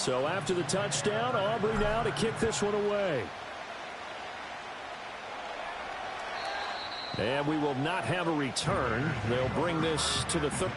So after the touchdown, Aubrey now to kick this one away. And we will not have a return. They'll bring this to the third.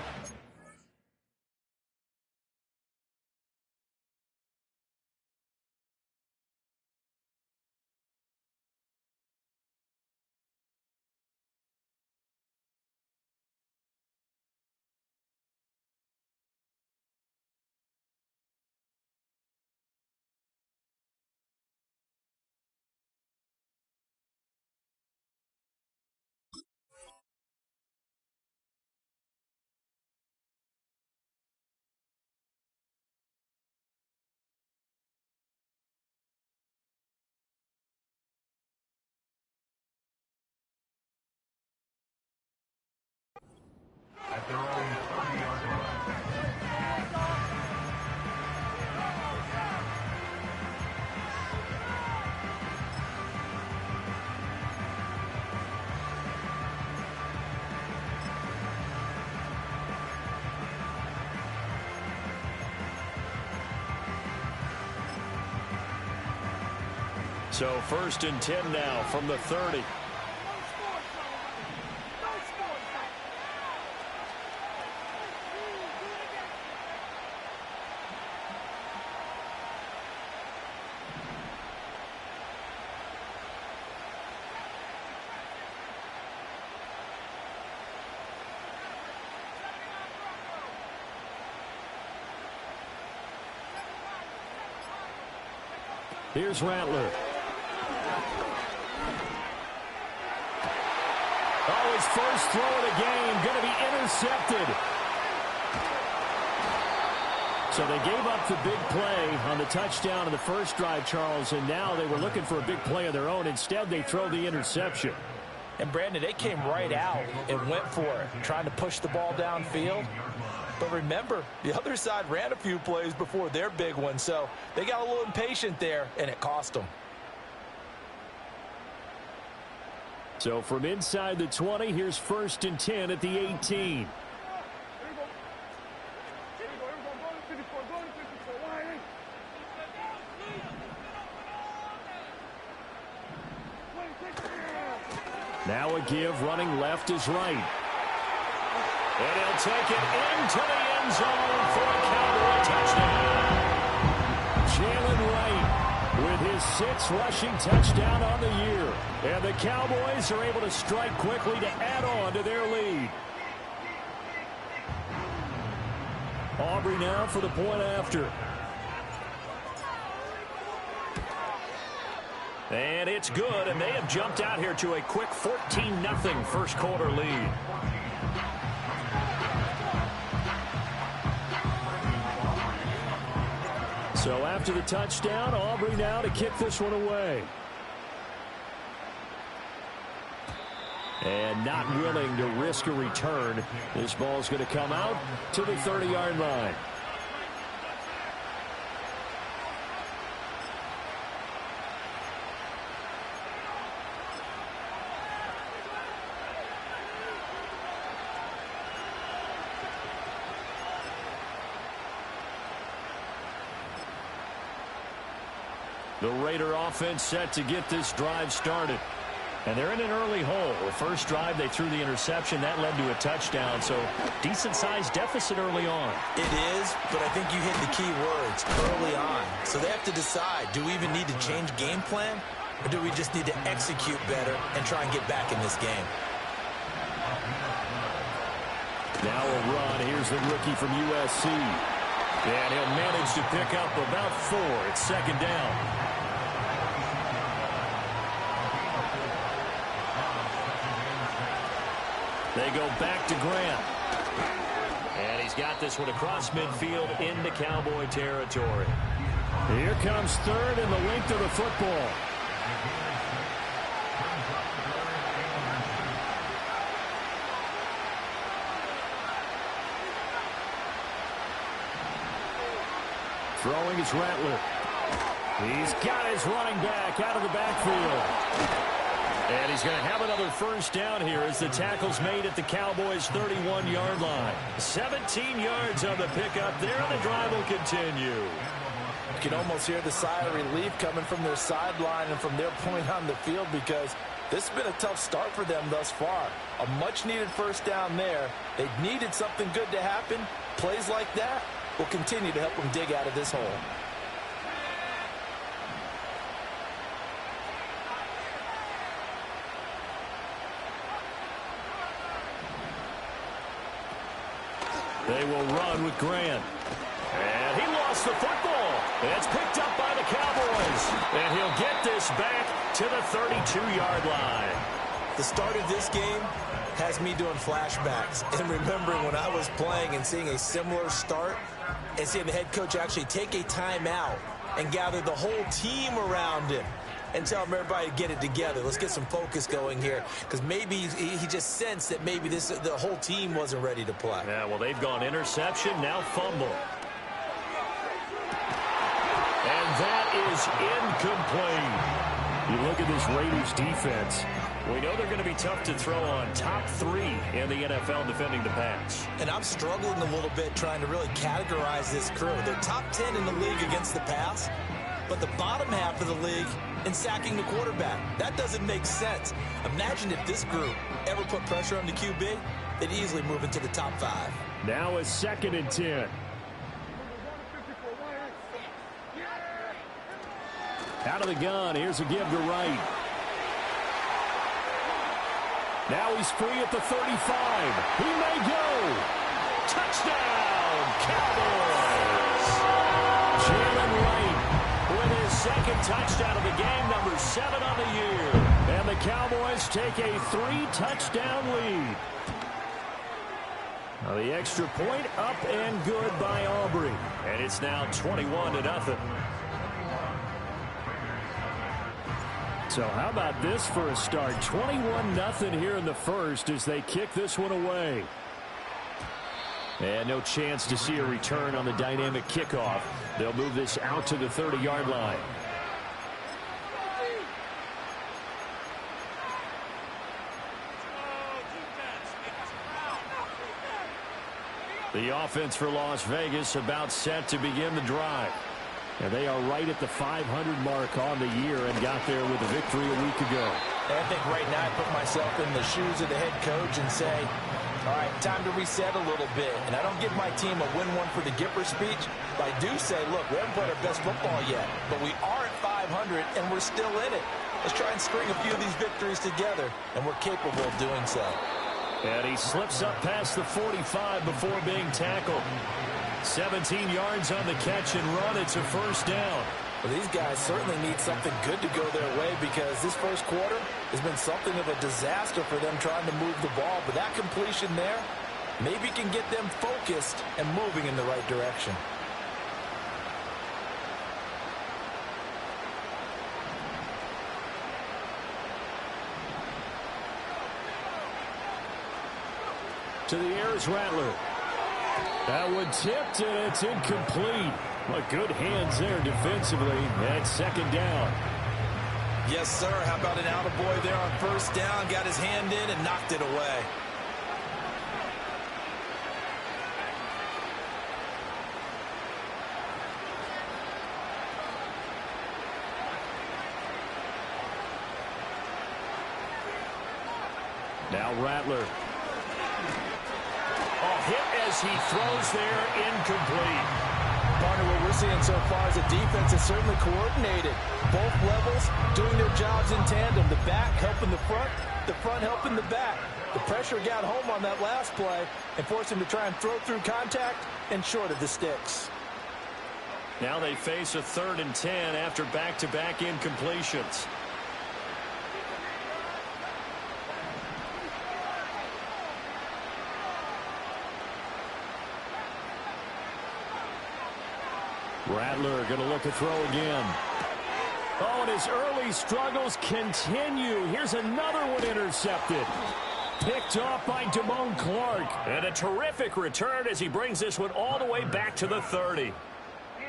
At their own 30-yard line. So 1st and 10 now from the 30. Here's Rattler. Oh, his first throw of the game going to be intercepted. So they gave up the big play on the touchdown in the first drive, Charles, and now they were looking for a big play of their own. Instead, they throw the interception. And, Brandon, they came right out and went for it, trying to push the ball downfield. But remember, the other side ran a few plays before their big one, so they got a little impatient there, and it cost them. So from inside the 20, here's 1st and 10 at the 18. Now a give, running left is right. And he'll take it into the end zone for a Cowboy touchdown. Jalen Wright with his 6th rushing touchdown on the year. And the Cowboys are able to strike quickly to add on to their lead. Aubrey now for the point after. And it's good, and they have jumped out here to a quick 14-0 first quarter lead. So after the touchdown, Aubrey now to kick this one away. And not willing to risk a return. This ball's going to come out to the 30-yard line. The Raider offense set to get this drive started. And they're in an early hole. The first drive, they threw the interception. That led to a touchdown. So decent-sized deficit early on. It is, but I think you hit the key words, early on. So they have to decide, do we even need to change game plan? Or do we just need to execute better and try and get back in this game? Now a run. Here's the rookie from USC. And he'll manage to pick up about 4. It's 2nd down. They go back to Grant. And he's got this one across midfield into Cowboy territory. Here comes 3rd and the length of the football. Throwing is Rattler. He's got his running back out of the backfield. And he's going to have another first down here as the tackle's made at the Cowboys' 31-yard line. 17 yards on the pickup there, and the drive will continue. You can almost hear the sigh of relief coming from their sideline and from their point on the field, because this has been a tough start for them thus far. A much-needed first down there. They needed something good to happen. Plays like that will continue to help them dig out of this hole. They will run with Grant. And he lost the football. It's picked up by the Cowboys. And he'll get this back to the 32-yard line. The start of this game has me doing flashbacks and remembering when I was playing and seeing a similar start and seeing the head coach actually take a timeout and gather the whole team around him and tell everybody to get it together. Let's get some focus going here, because maybe he just sensed that maybe the whole team wasn't ready to play. Yeah, well, they've gone interception, now fumble. And that is incomplete. You look at this Raiders defense. We know they're going to be tough to throw on. Top 3 in the NFL defending the pass. And I'm struggling a little bit trying to really categorize this crew. They're top 10 in the league against the pass, but the bottom half of the league in sacking the quarterback. That doesn't make sense. Imagine if this group ever put pressure on the QB, they'd easily move into the top 5. Now a 2nd and 10. Out of the gun. Here's a give to Wright. Now he's free at the 35. He may go. Touchdown, Cowboys. Jalen Wright with his 2nd touchdown of the game, number 7 on the year. And the Cowboys take a 3-touchdown lead. Now the extra point up and good by Aubrey. And it's now 21-0. So how about this for a start? 21-0 here in the first as they kick this one away. And no chance to see a return on the dynamic kickoff. They'll move this out to the 30-yard line. The offense for Las Vegas about set to begin the drive. And they are right at the 500 mark on the year and got there with a victory a week ago. And I think right now I put myself in the shoes of the head coach and say, all right, time to reset a little bit. And I don't give my team a win one for the Gipper speech, but I do say, look, we haven't played our best football yet, but we are at 500 and we're still in it. Let's try and string a few of these victories together, and we're capable of doing so. And he slips up past the 45 before being tackled. 17 yards on the catch and run. It's a first down. Well, these guys certainly need something good to go their way, because this first quarter has been something of a disaster for them trying to move the ball. But that completion there maybe can get them focused and moving in the right direction. To the air is Rattler. That one tipped, and it's incomplete. But good hands there defensively. And 2nd down. Yes, sir. How about an attaboy there on first down? Got his hand in and knocked it away. Now Rattler. Hit as he throws there, incomplete. Partner, what we're seeing so far is the defense is certainly coordinated. Both levels doing their jobs in tandem. The back helping the front helping the back. The pressure got home on that last play and forced him to try and throw through contact and short of the sticks. Now they face a 3rd and 10 after back-to-back incompletions. Rattler going to look at throw again. Oh, and his early struggles continue. Here's another one intercepted. Picked off by Damone Clark. And a terrific return as he brings this one all the way back to the 30.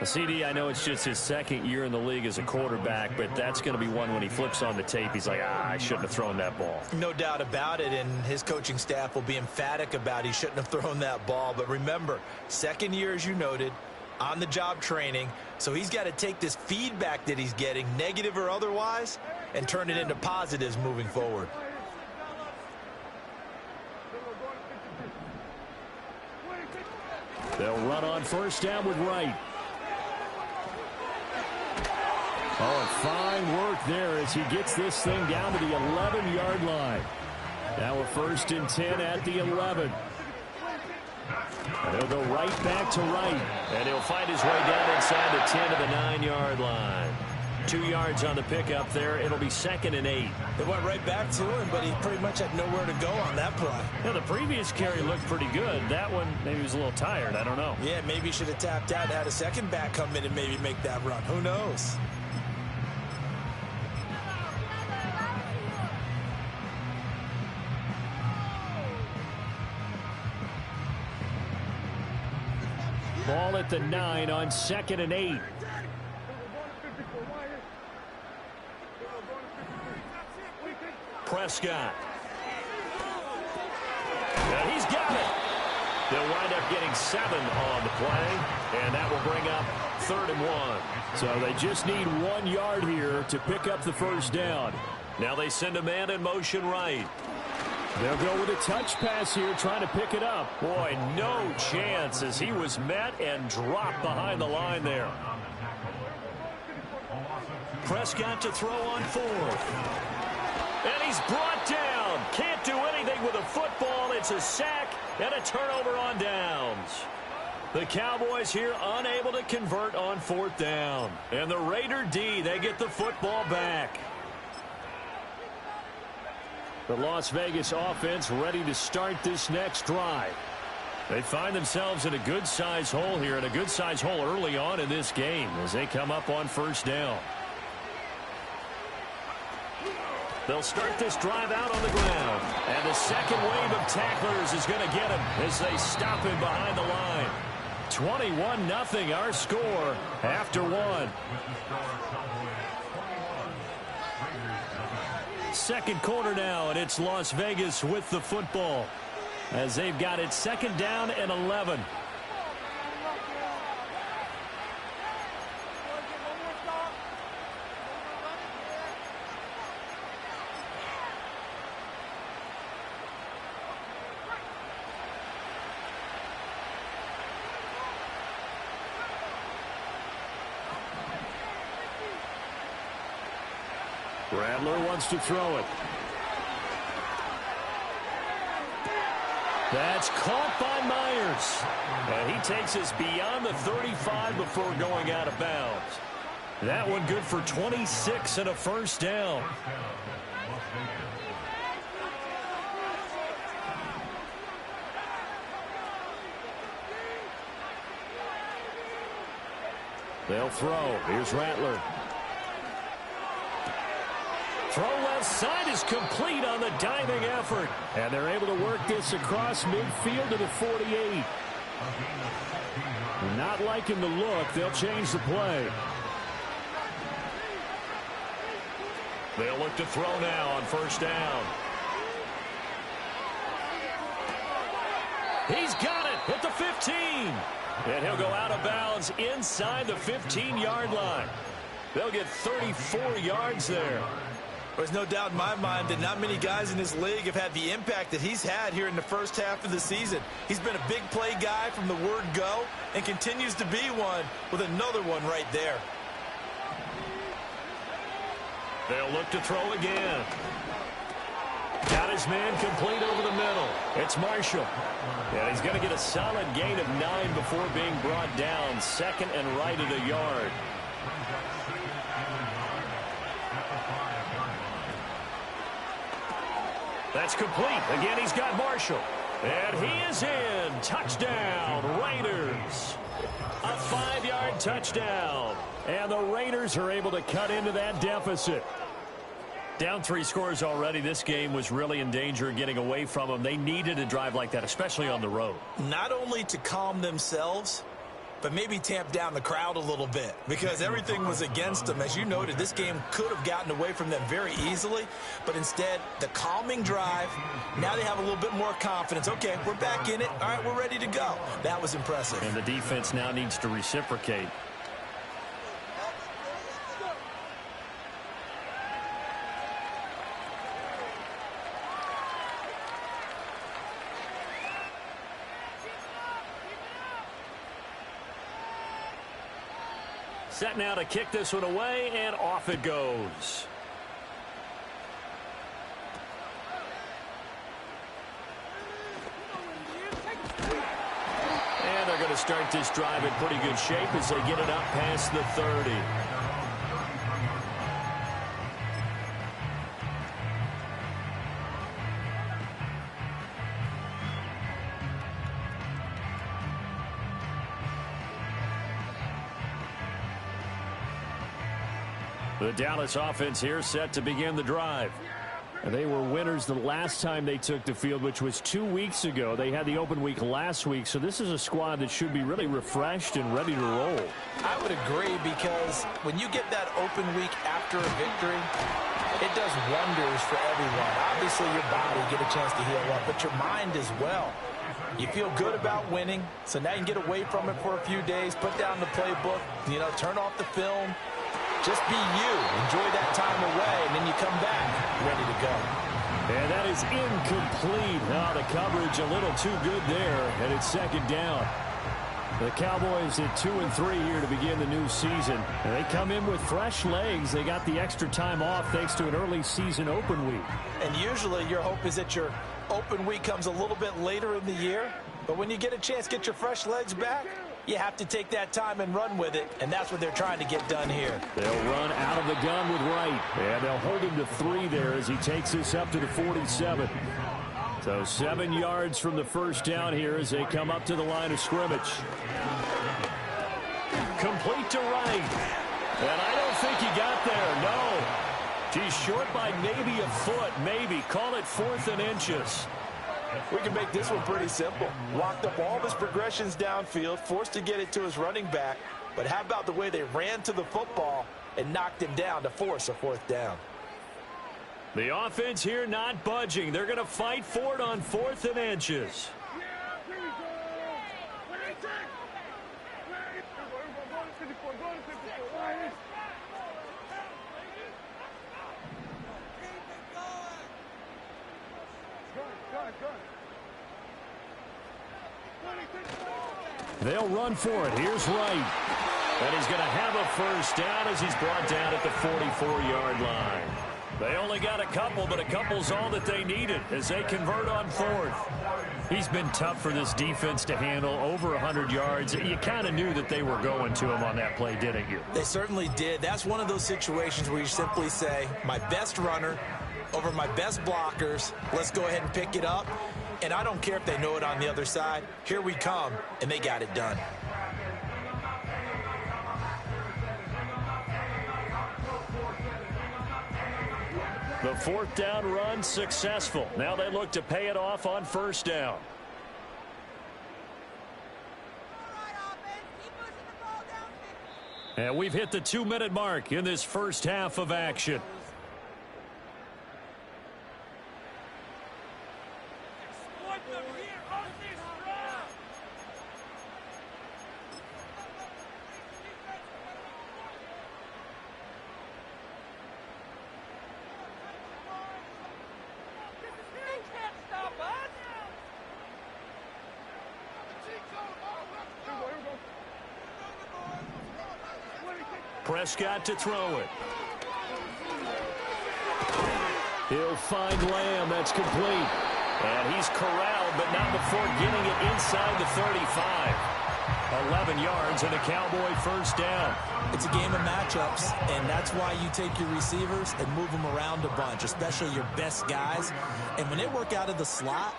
CD, I know it's just his 2nd year in the league as a quarterback, but that's going to be one when he flips on the tape. He's like, I shouldn't have thrown that ball. No doubt about it, and his coaching staff will be emphatic about he shouldn't have thrown that ball. But remember, 2nd year, as you noted, on-the-job training, so he's got to take this feedback that he's getting, negative or otherwise, and turn it into positives moving forward. They'll run on first down with Wright. Oh, and fine work there as he gets this thing down to the 11-yard line. Now a 1st and 10 at the 11. And he'll go right back to Wright. And he'll find his way down inside the 10 to the 9-yard line. 2 yards on the pickup there. It'll be 2nd and 8. They went right back to him, but he pretty much had nowhere to go on that play. Yeah, the previous carry looked pretty good. That one, maybe he was a little tired. I don't know. Yeah, maybe he should have tapped out and had a second back come in and maybe make that run. Who knows? Ball at the 9 on 2nd and 8. Prescott. And he's got it. They'll wind up getting 7 on the play, and that will bring up 3rd and 1. So they just need 1 yard here to pick up the first down. Now they send a man in motion right. They'll go with a touch pass here, trying to pick it up. Boy, no chance as he was met and dropped behind the line there. Prescott to throw on 4th. And he's brought down. Can't do anything with a football. It's a sack and a turnover on downs. The Cowboys here unable to convert on 4th down. And the Raider D, they get the football back. The Las Vegas offense ready to start this next drive. They find themselves in a good-sized hole here, and a good-sized hole early on in this game as they come up on 1st down. They'll start this drive out on the ground. And the second wave of tacklers is going to get him as they stop him behind the line. 21-0 our score after 1. Second quarter now, and it's Las Vegas with the football as they've got it 2nd down and 11. Rattler wants to throw it. That's caught by Myers. And he takes us beyond the 35 before going out of bounds. That one good for 26 and a 1st down. They'll throw. Here's Rattler. Throw left side is complete on the diving effort. And they're able to work this across midfield to the 48. Not liking the look. They'll change the play. They'll look to throw now on 1st down. He's got it at the 15. And he'll go out of bounds inside the 15-yard line. They'll get 34 yards there. There's no doubt in my mind that not many guys in this league have had the impact that he's had here in the first half of the season. He's been a big play guy from the word go and continues to be one with another one right there. They'll look to throw again. Got his man complete over the middle. It's Marshall. And he's going to get a solid gain of 9 before being brought down. 2nd and right at a yard. That's complete. Again, he's got Marshall. And he is in. Touchdown, Raiders. A 5-yard touchdown. And the Raiders are able to cut into that deficit. Down 3 scores already. This game was really in danger of getting away from them. They needed a drive like that, especially on the road. Not only to calm themselves, but maybe tamp down the crowd a little bit because everything was against them. As you noted, this game could have gotten away from them very easily, but instead, the calming drive, now they have a little bit more confidence. Okay, we're back in it. All right, we're ready to go. That was impressive. And the defense now needs to reciprocate. Set now to kick this one away, and off it goes. And they're going to start this drive in pretty good shape as they get it up past the 30. The Dallas offense here set to begin the drive. And they were winners the last time they took the field, which was 2 weeks ago. They had the open week last week, so this is a squad that should be really refreshed and ready to roll. I would agree because when you get that open week after a victory, it does wonders for everyone. Obviously, your body get a chance to heal up, but your mind as well. You feel good about winning, so now you can get away from it for a few days, put down the playbook, turn off the film. Just be you. Enjoy that time away, and then you come back ready to go. And that is incomplete. The coverage a little too good there, and it's second down. The Cowboys at 2-3 here to begin the new season. And they come in with fresh legs. They got the extra time off thanks to an early season open week. And usually your hope is that your open week comes a little bit later in the year. But when you get a chance to get your fresh legs back, you have to take that time and run with it, and that's what they're trying to get done here. They'll run out of the gun with Wright, and they'll hold him to 3 there as he takes this up to the 47. So 7 yards from the first down here as they come up to the line of scrimmage. Complete to Wright. And I don't think he got there, no. He's short by maybe a foot, maybe. Call it 4th and inches. We can make this one pretty simple. Walked up all of his progressions downfield, forced to get it to his running back. But how about the way they ran to the football and knocked him down to force a 4th down? The offense here not budging. They're going to fight for it on 4th and inches. They'll run for it. Here's Wright. And he's going to have a first down as he's brought down at the 44-yard line. They only got a couple, but a couple's all that they needed as they convert on 4th. He's been tough for this defense to handle, over 100 yards. You kind of knew that they were going to him on that play, didn't you? They certainly did. That's one of those situations where you simply say, my best runner over my best blockers, let's go ahead and pick it up. And I don't care if they know it on the other side. Here we come, and they got it done. The 4th down run successful. Now they look to pay it off on 1st down. And we've hit the 2-minute mark in this first half of action. Prescott to throw it. He'll find Lamb. That's complete. And he's corralled, but not before getting it inside the 35. 11 yards and a Cowboy first down. It's a game of matchups, and that's why you take your receivers and move them around a bunch, especially your best guys. And when they work out of the slot,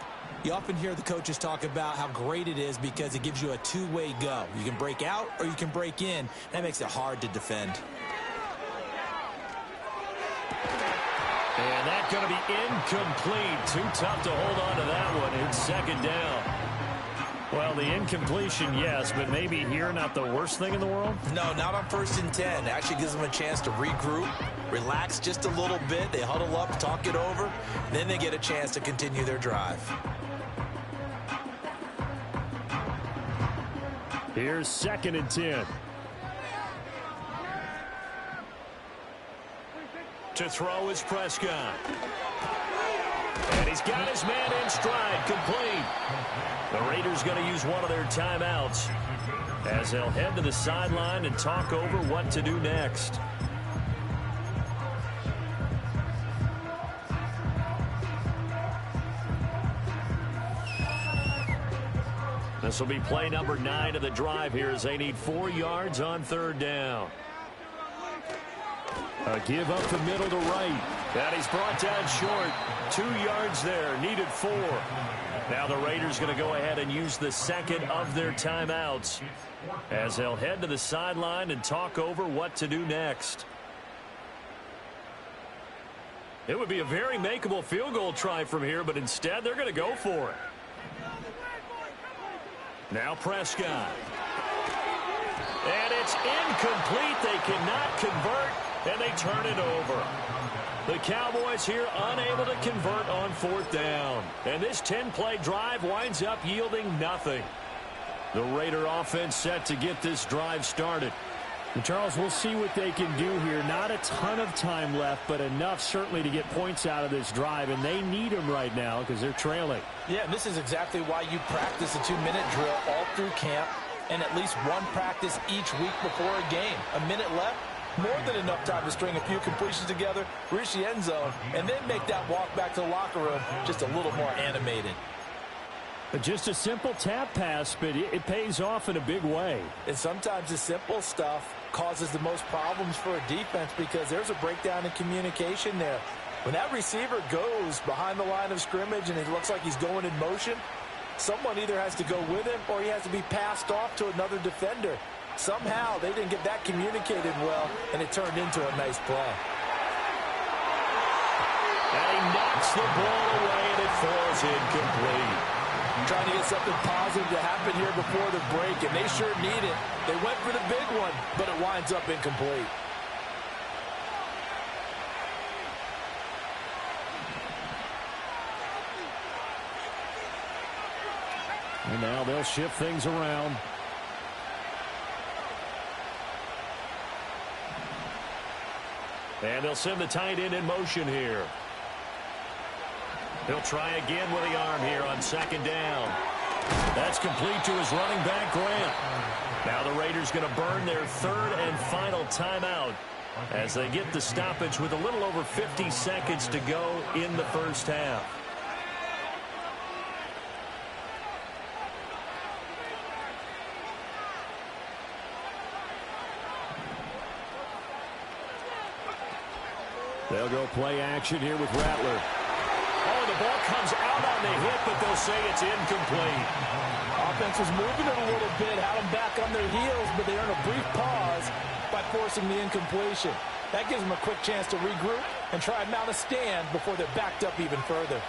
you often hear the coaches talk about how great it is because it gives you a two-way go. You can break out or you can break in. That makes it hard to defend. And that's going to be incomplete. Too tough to hold on to that one. It's second down. Well, the incompletion, yes, but maybe here not the worst thing in the world? No, not on 1st and 10. It actually gives them a chance to regroup, relax just a little bit. They huddle up, talk it over, then they get a chance to continue their drive. Here's 2nd and 10. To throw is Prescott. And he's got his man in stride, complete. The Raiders going to use one of their timeouts as they'll head to the sideline and talk over what to do next. This will be play number 9 of the drive here as they need 4 yards on 3rd down. A give up the middle to right. And he's brought down short. 2 yards there. Needed 4. Now the Raiders going to go ahead and use the 2nd of their timeouts as they'll head to the sideline and talk over what to do next. It would be a very makeable field goal try from here, but instead they're going to go for it. Now Prescott. And it's incomplete. They cannot convert, and they turn it over. The Cowboys here unable to convert on 4th down. And this 10-play drive winds up yielding nothing. The Raider offense set to get this drive started. And Charles, we'll see what they can do here. Not a ton of time left, but enough certainly to get points out of this drive. And they need them right now because they're trailing. Yeah, and this is exactly why you practice a 2-minute drill all through camp and at least one practice each week before a game. A minute left. More than enough time to string a few completions together, reach the end zone, and then make that walk back to the locker room just a little more animated. Just a simple tap pass, but it pays off in a big way. And sometimes the simple stuff causes the most problems for a defense because there's a breakdown in communication there. When that receiver goes behind the line of scrimmage and it looks like he's going in motion, someone either has to go with him or he has to be passed off to another defender. Somehow they didn't get that communicated well, and it turned into a nice play. And he knocks the ball away, and it falls incomplete. Trying to get something positive to happen here before the break, and they sure need it. They went for the big one, but it winds up incomplete. And now they'll shift things around. And they'll send the tight end in motion here. He'll try again with the arm here on 2nd down. That's complete to his running back, Grant. Now the Raiders going to burn their 3rd and final timeout as they get the stoppage with a little over 50 seconds to go in the 1st half. They'll go play action here with Rattler. Oh, the ball comes out on the hit, but they'll say it's incomplete. Offense was moving it a little bit, had them back on their heels, but they earned a brief pause by forcing the incompletion. That gives them a quick chance to regroup and try and mount a stand before they're backed up even further.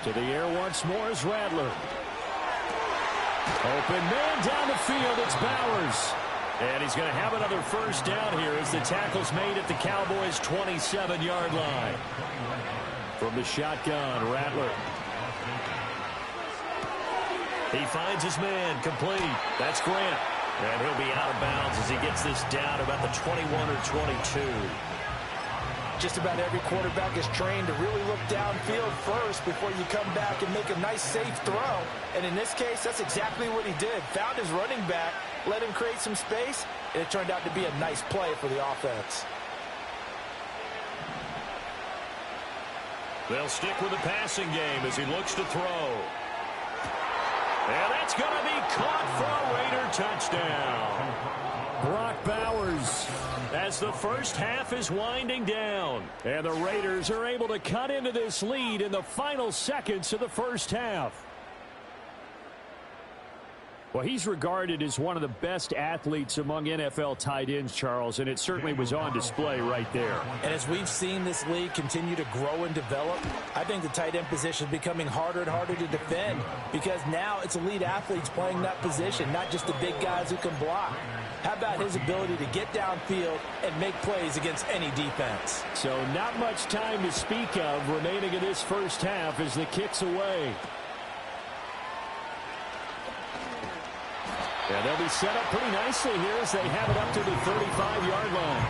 To the air once more is Rattler. Open man down the field. It's Bowers. And he's going to have another 1st down here as the tackle's made at the Cowboys' 27-yard line. From the shotgun, Rattler. He finds his man, complete. That's Grant. And he'll be out of bounds as he gets this down about the 21 or 22. Just about every quarterback is trained to really look downfield first before you come back and make a nice, safe throw. And in this case, that's exactly what he did. Found his running back, let him create some space, and it turned out to be a nice play for the offense. They'll stick with the passing game as he looks to throw. And that's going to be caught for a Raider touchdown. Brock Bowers. As the 1st half is winding down. And the Raiders are able to cut into this lead in the final seconds of the 1st half. Well, he's regarded as one of the best athletes among NFL tight ends, Charles, and it certainly was on display right there. And as we've seen this league continue to grow and develop, I think the tight end position is becoming harder and harder to defend because now it's elite athletes playing that position, not just the big guys who can block. How about his ability to get downfield and make plays against any defense? So not much time to speak of remaining in this first half as the kick's away. Yeah, they'll be set up pretty nicely here as they have it up to the 35-yard line.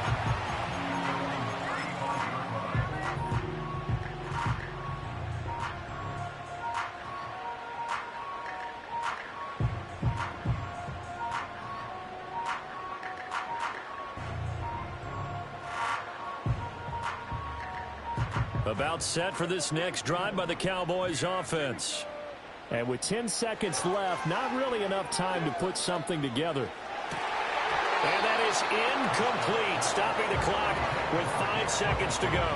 About set for this next drive by the Cowboys offense. And with 10 seconds left, not really enough time to put something together. And that is incomplete, stopping the clock with 5 seconds to go.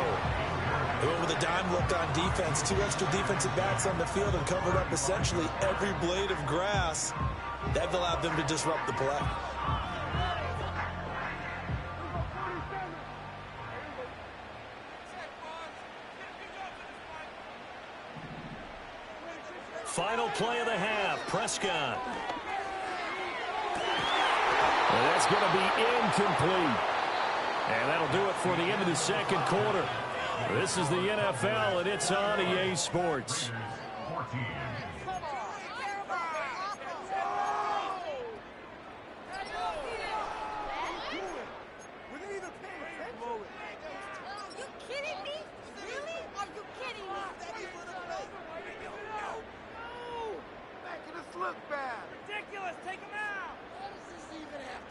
They went with a dime look on defense. 2 extra defensive backs on the field and covered up essentially every blade of grass. That allowed them to disrupt the play. Final play of the half, Prescott. Well, that's going to be incomplete. And that'll do it for the end of the second quarter. This is the NFL, and it's on EA Sports. Look bad. Ridiculous. Take him out. What does this even have to happen?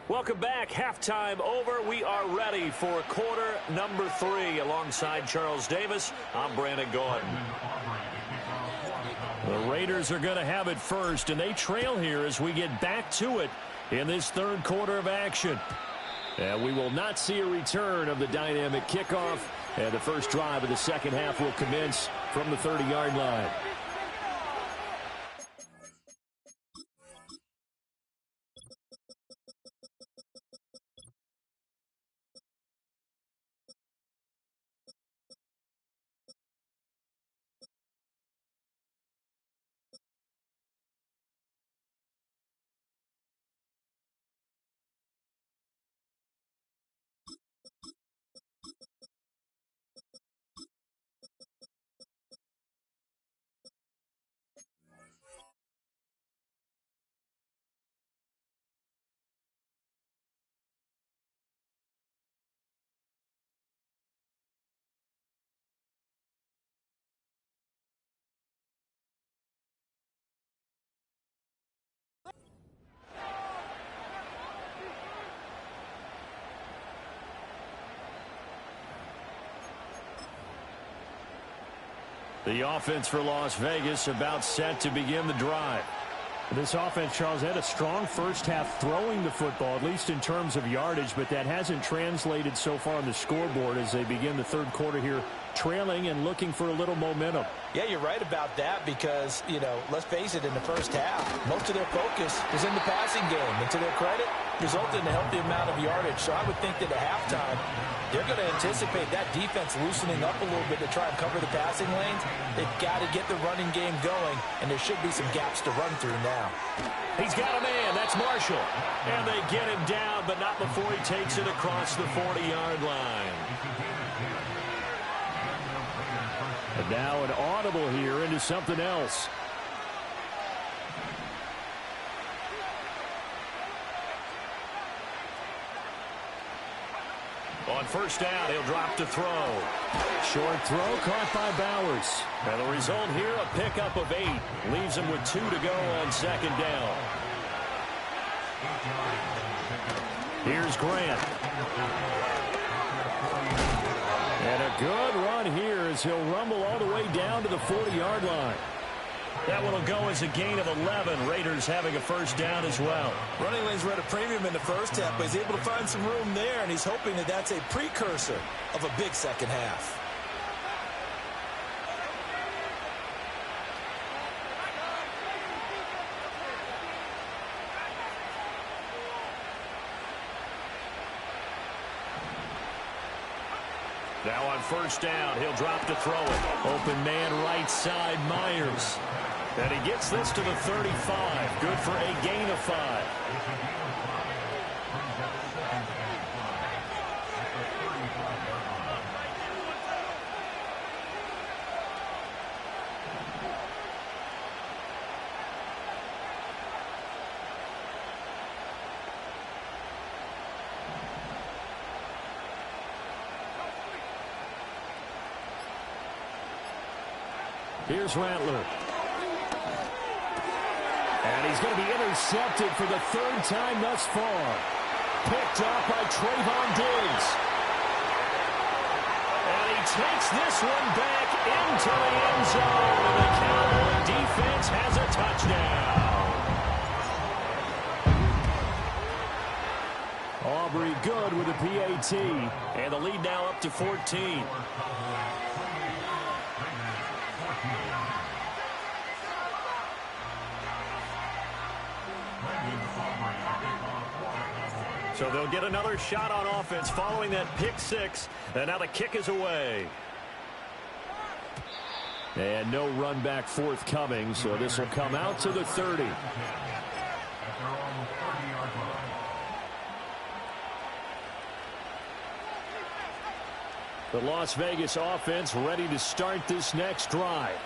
Welcome back. Halftime over. We are ready for quarter number 3. Alongside Charles Davis, I'm Brandon Gaudin. The Raiders are going to have it first, and they trail here as we get back to it in this third quarter of action. And we will not see a return of the dynamic kickoff. And the first drive of the second half will commence from the 30-yard line. The offense for Las Vegas about set to begin the drive. This offense, Charles, had a strong first half throwing the football, at least in terms of yardage, but that hasn't translated so far on the scoreboard as they begin the third quarter here, trailing and looking for a little momentum. Yeah, you're right about that because, you know, let's face it, in the first half, most of their focus was in the passing game. And to their credit, resulted in a healthy amount of yardage. So I would think that at halftime, they're going to anticipate that defense loosening up a little bit to try and cover the passing lanes. They've got to get the running game going, and there should be some gaps to run through now. He's got a man. That's Marshall. And they get him down, but not before he takes it across the 40-yard line. And now an audible here into something else. On first down, he'll drop to throw. Short throw caught by Bowers. And the result here, a pickup of 8. Leaves him with 2 to go on second down. Here's Grant. And a good run here as he'll rumble all the way down to the 40-yard line. That one will go as a gain of 11. Raiders having a first down as well. Running lanes were at a premium in the first half, but he's able to find some room there, and he's hoping that that's a precursor of a big second half. Now on first down, he'll drop to throw it. Open man right side, Myers. And he gets this to the 35. Good for a gain of 5. Here's Rattler. And he's going to be intercepted for the third time thus far. Picked up by Trayvon Diggs. And he takes this one back into the end zone. And the Cowboy defense has a touchdown. Aubrey good with a PAT. And the lead now up to 14. So they'll get another shot on offense following that pick six. And now the kick is away. And no run back forthcoming, so this will come out to the 30. The Las Vegas offense ready to start this next drive.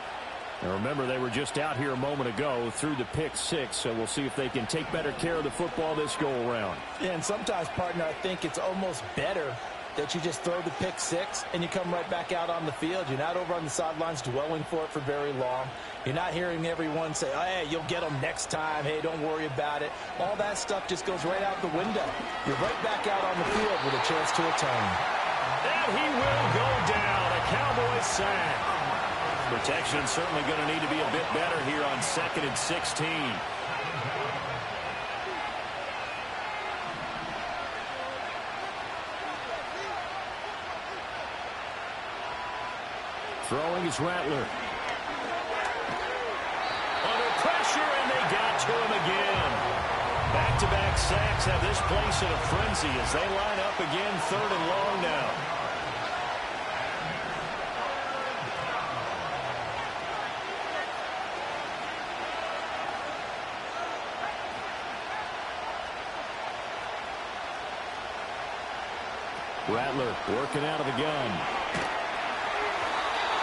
And remember, they were just out here a moment ago through the pick six, so we'll see if they can take better care of the football this go-around. Yeah, and sometimes, partner, I think it's almost better that you just throw the pick six and you come right back out on the field. You're not over on the sidelines dwelling for it for very long. You're not hearing everyone say, oh, hey, you'll get them next time. Hey, don't worry about it. All that stuff just goes right out the window. You're right back out on the field with a chance to atone. And he will go down. A Cowboys sack. Protection certainly going to need to be a bit better here on 2nd and 16. Throwing is Rattler. Under pressure, and they got to him again. Back-to-back sacks have this place in a frenzy as they line up again 3rd and long now. Rattler working out of the gun.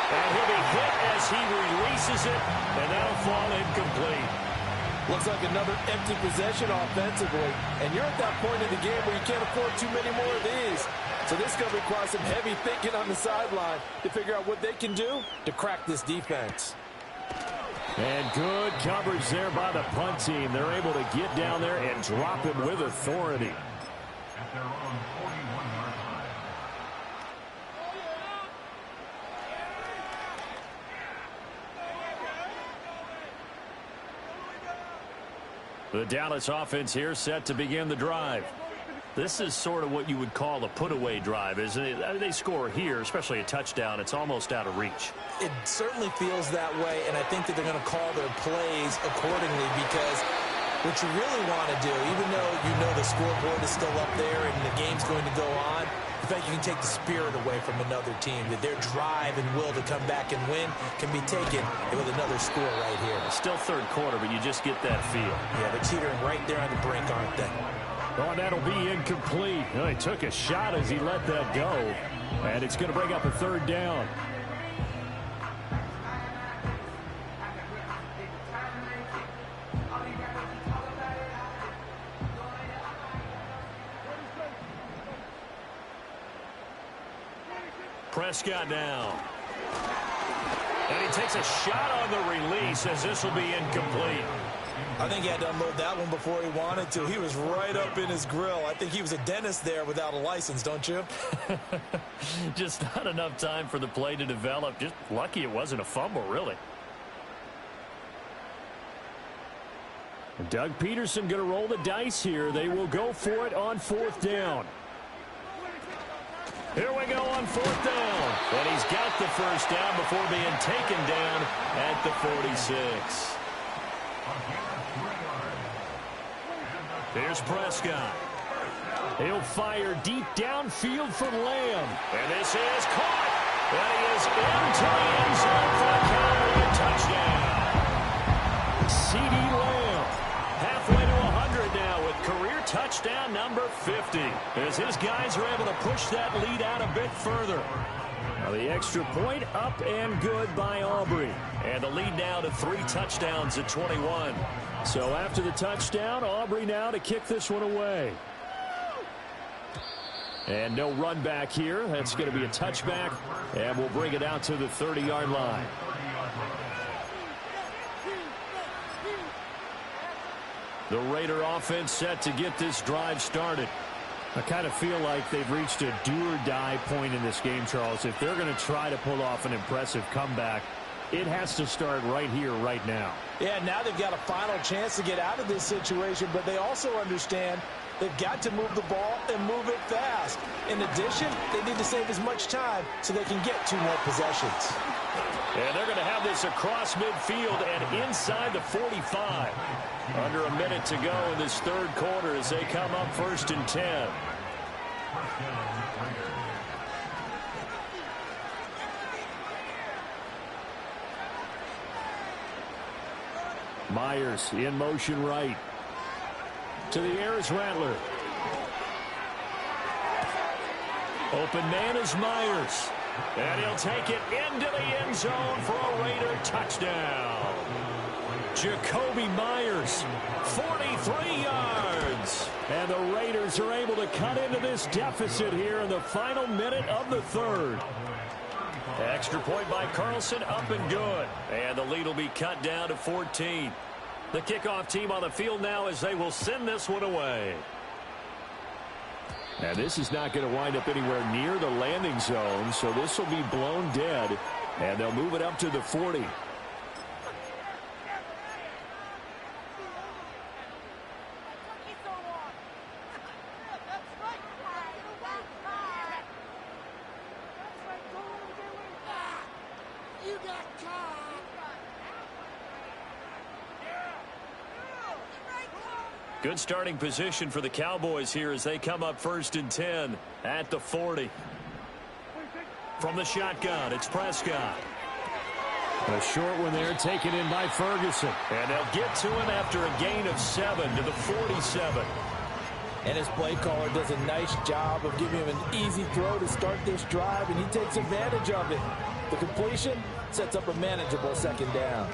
And he'll be hit as he releases it, and that'll fall incomplete. Looks like another empty possession offensively, and you're at that point in the game where you can't afford too many more of these. So this is going to require some heavy thinking on the sideline to figure out what they can do to crack this defense. And good coverage there by the punt team. They're able to get down there and drop him with authority. At their own 41-yard line. The Dallas offense here set to begin the drive. This is sort of what you would call a put-away drive, isn't it? I mean, they score here, especially a touchdown. It's almost out of reach. It certainly feels that way, and I think that they're going to call their plays accordingly because what you really want to do, even though you know the scoreboard is still up there and the game's going to go on, the fact you can take the spirit away from another team, that their drive and will to come back and win can be taken with another score right here. Still third quarter, but you just get that feel. Yeah, they're teetering right there on the brink, aren't they? Oh, that'll be incomplete. Oh, he took a shot as he let that go, and it's going to bring up a 3rd down. Prescott now. And he takes a shot on the release as this will be incomplete. I think he had to unload that one before he wanted to. He was right up in his grill. I think he was a dentist there without a license, don't you? Just not enough time for the play to develop. Just lucky it wasn't a fumble, really. And Doug Peterson going to roll the dice here. They will go for it on 4th down. Here we go on 4th down. And he's got the first down before being taken down at the 46. Here's Prescott. He'll fire deep downfield for Lamb. And this is caught. And he is into the end zone for a Cowboy touchdown. CeeDee Lamb, halfway to 100 now with career touchdown number 50. As his guys are able to push that lead out a bit further. Now the extra point up and good by Aubrey. And the lead now to 3 touchdowns at 21. So after the touchdown, Aubrey now to kick this one away. And no run back here. That's going to be a touchback. And we'll bring it out to the 30-yard line. The Raider offense set to get this drive started. I kind of feel like they've reached a do-or-die point in this game, Charles. If they're going to try to pull off an impressive comeback, it has to start right here, right now. Yeah, now they've got a final chance to get out of this situation, but they also understand they've got to move the ball and move it fast. In addition, they need to save as much time so they can get 2 more possessions. And they're going to have this across midfield and inside the 45. Under a minute to go in this 3rd quarter as they come up 1st and 10. Myers in motion right. To the air is Rattler. Open man is Myers. And he'll take it into the end zone for a Raider touchdown. Jacoby Myers, 43 yards. And the Raiders are able to cut into this deficit here in the final minute of the 3rd. Extra point by Carlson, up and good. And the lead will be cut down to 14. The kickoff team on the field now as they will send this one away. Now this is not going to wind up anywhere near the landing zone, so this will be blown dead. And they'll move it up to the 40. Good starting position for the Cowboys here as they come up 1st and 10 at the 40. From the shotgun, it's Prescott. A short one there taken in by Ferguson. And they'll get to him after a gain of 7 to the 47. And his play caller does a nice job of giving him an easy throw to start this drive, and he takes advantage of it. The completion sets up a manageable 2nd down.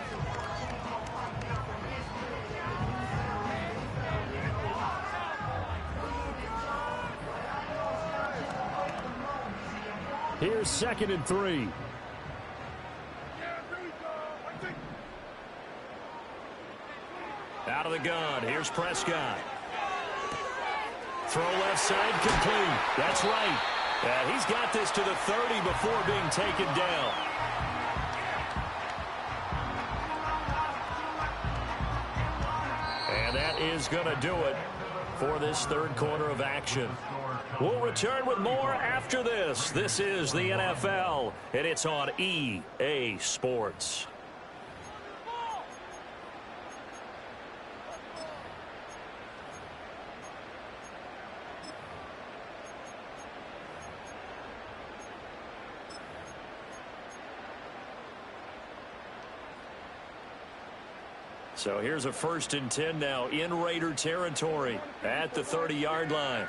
Here's 2nd and 3. Out of the gun. Here's Prescott. Throw left side complete. That's right. And he's got this to the 30 before being taken down. And that is going to do it for this 3rd quarter of action. We'll return with more after this. This is the NFL, and it's on EA Sports. So here's a 1st and 10 now in Raider territory at the 30-yard line.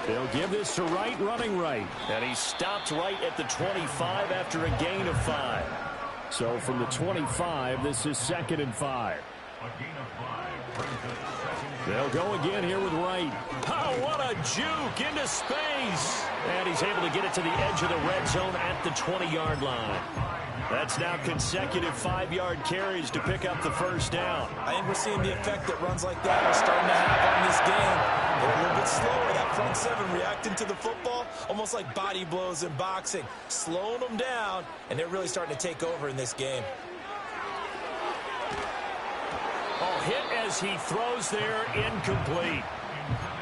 They'll give this to Wright, running right. And he stopped right at the 25 after a gain of 5. So from the 25, this is 2nd and 5. They'll go again here with Wright. Oh, what a juke into space. And he's able to get it to the edge of the red zone at the 20-yard line. That's now consecutive 5-yard carries to pick up the 1st down. I think we're seeing the effect that runs like that are starting to have on this game. They're a little bit slower. That front 7 reacting to the football, almost like body blows in boxing, slowing them down, and they're really starting to take over in this game. Oh, hit as he throws there, incomplete.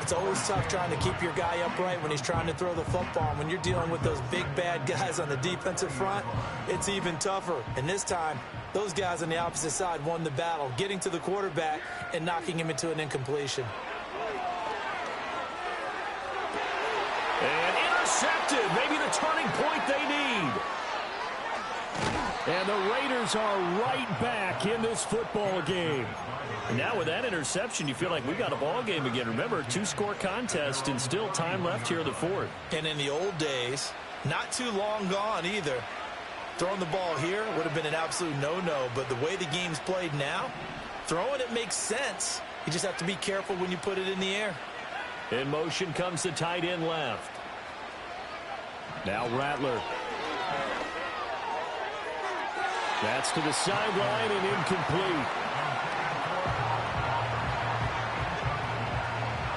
It's always tough trying to keep your guy upright when he's trying to throw the football. When you're dealing with those big, bad guys on the defensive front, it's even tougher. And this time, those guys on the opposite side won the battle, getting to the quarterback and knocking him into an incompletion. And intercepted, maybe the turning point they need. And the Raiders are right back in this football game. And now with that interception, you feel like we got a ball game again. Remember, 2-score contest and still time left here in the fourth. And in the old days, not too long gone either, throwing the ball here would have been an absolute no-no. But the way the game's played now, throwing it makes sense. You just have to be careful when you put it in the air. In motion comes the tight end left. Now Rattler. That's to the sideline and incomplete.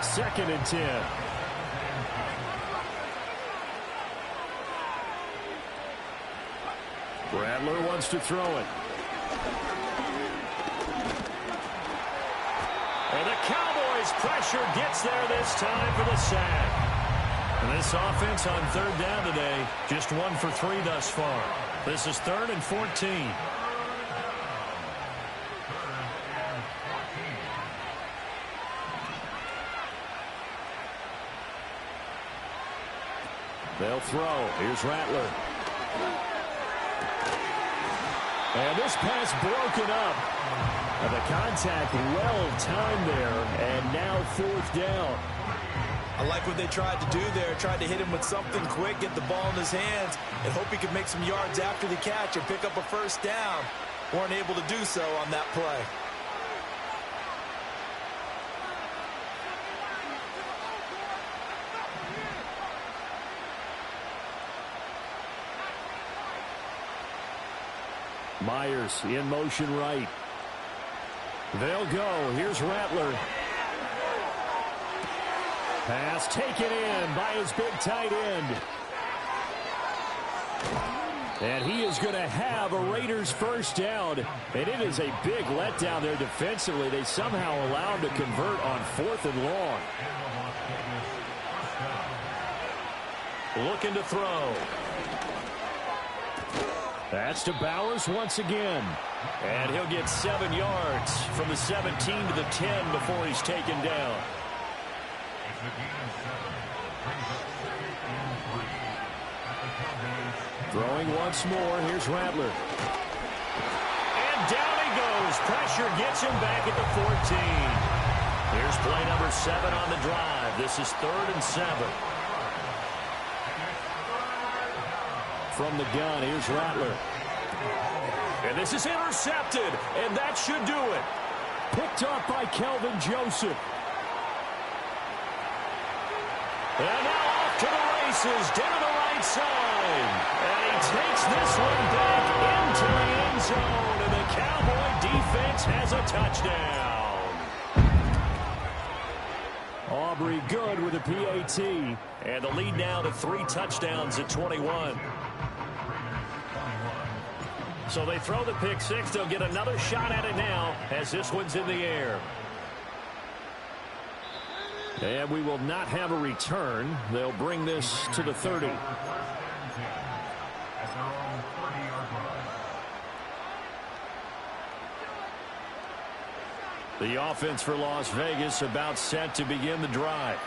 2nd and 10. Rattler wants to throw it. And the Cowboys pressure gets there this time for the sack. And this offense on 3rd down today, just 1 for 3 thus far. This is 3rd and 14. They'll throw. Here's Rattler. And this pass broken up. And the contact well timed there. And now 4th down. I like what they tried to do there. Tried to hit him with something quick, get the ball in his hands, and hope he could make some yards after the catch and pick up a 1st down. Weren't able to do so on that play. Myers in motion right. They'll go. Here's Rattler. Pass taken in by his big tight end. And he is going to have a Raiders 1st down. And it is a big letdown there defensively. They somehow allow him to convert on 4th and long. Looking to throw. That's to Bowers once again. And he'll get 7 yards from the 17 to the 10 before he's taken down. Throwing once more. Here's Rattler. And down he goes. Pressure gets him back at the 14. Here's play number 7 on the drive. This is 3rd and 7. From the gun, here's Rattler. And this is intercepted, and that should do it. Picked up by Kelvin Joseph. And now off to the races, down the right side. And he takes this one back into the end zone, and the Cowboy defense has a touchdown. Aubrey good with a PAT. And the lead now to 3 touchdowns at 21. So they throw the pick 6. They'll get another shot at it now as this one's in the air. And we will not have a return. They'll bring this to the 30. The offense for Las Vegas about set to begin the drive.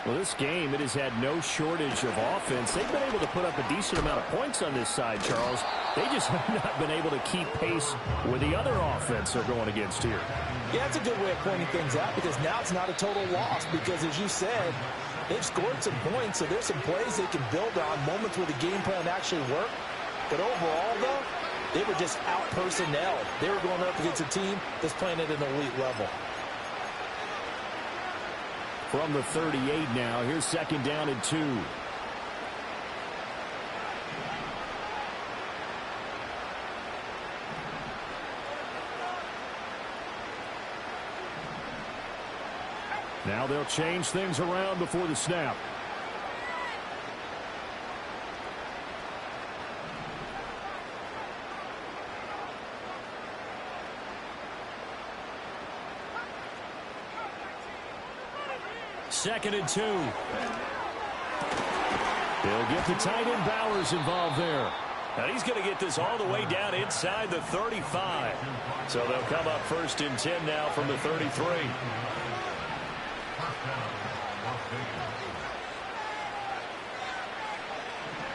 Well, this game, it has had no shortage of offense. They've been able to put up a decent amount of points on this side, Charles. They just have not been able to keep pace with the other offense they're going against here. Yeah, that's a good way of pointing things out because now it's not a total loss because, as you said, they've scored some points, so there's some plays they can build on, moments where the game plan actually worked. But overall, though, they were just out-personnelled. They were going up against a team that's playing at an elite level. From the 38 now, here's 2nd down and 2. Now they'll change things around before the snap. 2nd and 2. He'll get the tight end Bowers involved there. And he's going to get this all the way down inside the 35. So they'll come up 1st and 10 now from the 33.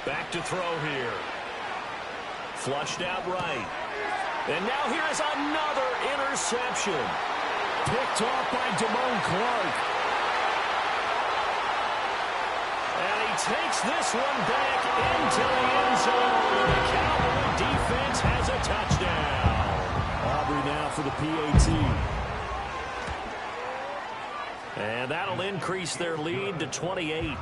Back to throw here. Flushed out right. And now here is another interception. Picked off by Damone Clark. And he takes this one back into the end zone. The Cowboy defense has a touchdown. Aubrey now for the PAT. And that'll increase their lead to 28.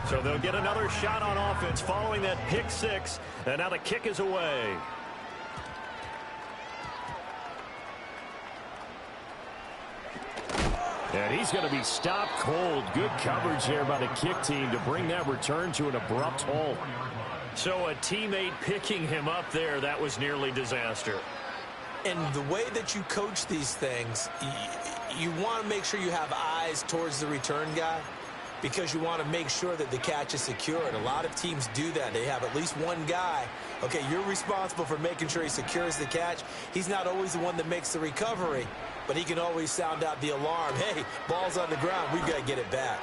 So they'll get another shot on offense following that pick six. And now the kick is away. And he's going to be stopped cold. Good coverage there by the kick team to bring that return to an abrupt halt. So a teammate picking him up there, that was nearly disaster. And the way that you coach these things, you want to make sure you have eyes towards the return guy, because you want to make sure that the catch is secured. A lot of teams do that. They have at least one guy. Okay, you're responsible for making sure he secures the catch. He's not always the one that makes the recovery, but he can always sound out the alarm. Hey, ball's on the ground. We've got to get it back.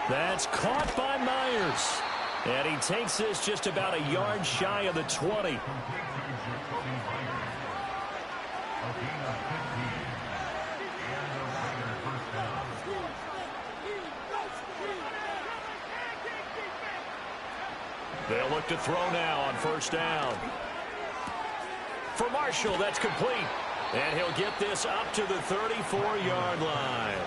That's caught by Myers. And he takes this just about a yard shy of the 20. They'll look to throw now on 1st down. For Marshall, that's complete. And he'll get this up to the 34-yard line.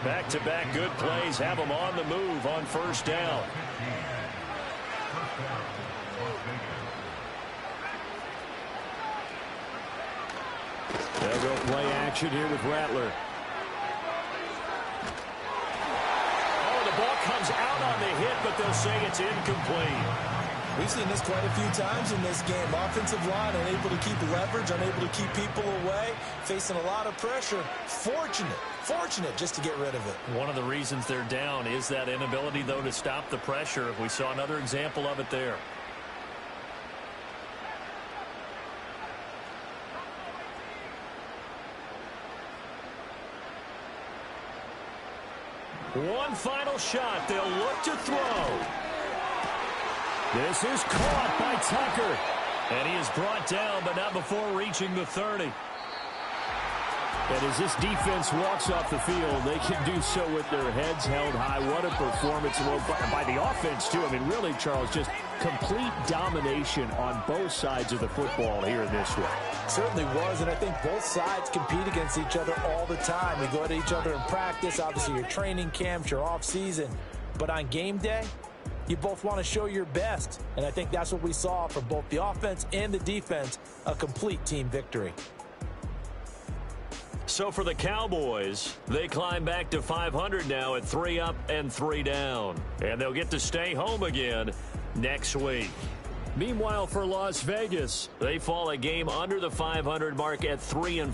Back-to-back good plays have him on the move on 1st down. They'll go play action here with Rattler. The ball comes out on the hit, but they'll say it's incomplete. We've seen this quite a few times in this game. Offensive line unable to keep leverage, unable to keep people away, facing a lot of pressure. Fortunate just to get rid of it. One of the reasons they're down is that inability, though, to stop the pressure. We saw another example of it there. One final shot. They'll look to throw. This is caught by Tucker. And he is brought down, but not before reaching the 30. And as this defense walks off the field, they can do so with their heads held high. What a performance by the offense, too. I mean, really, Charles, just complete domination on both sides of the football here in this one. Certainly was, and I think both sides compete against each other all the time. You go at each other in practice, obviously your training camps, your off-season. But on game day, you both want to show your best. And I think that's what we saw from both the offense and the defense, a complete team victory. So for the Cowboys, they climb back to 500 now at 3 up and 3 down. And they'll get to stay home again next week. Meanwhile, for Las Vegas, they fall a game under the 500 mark at 3-4.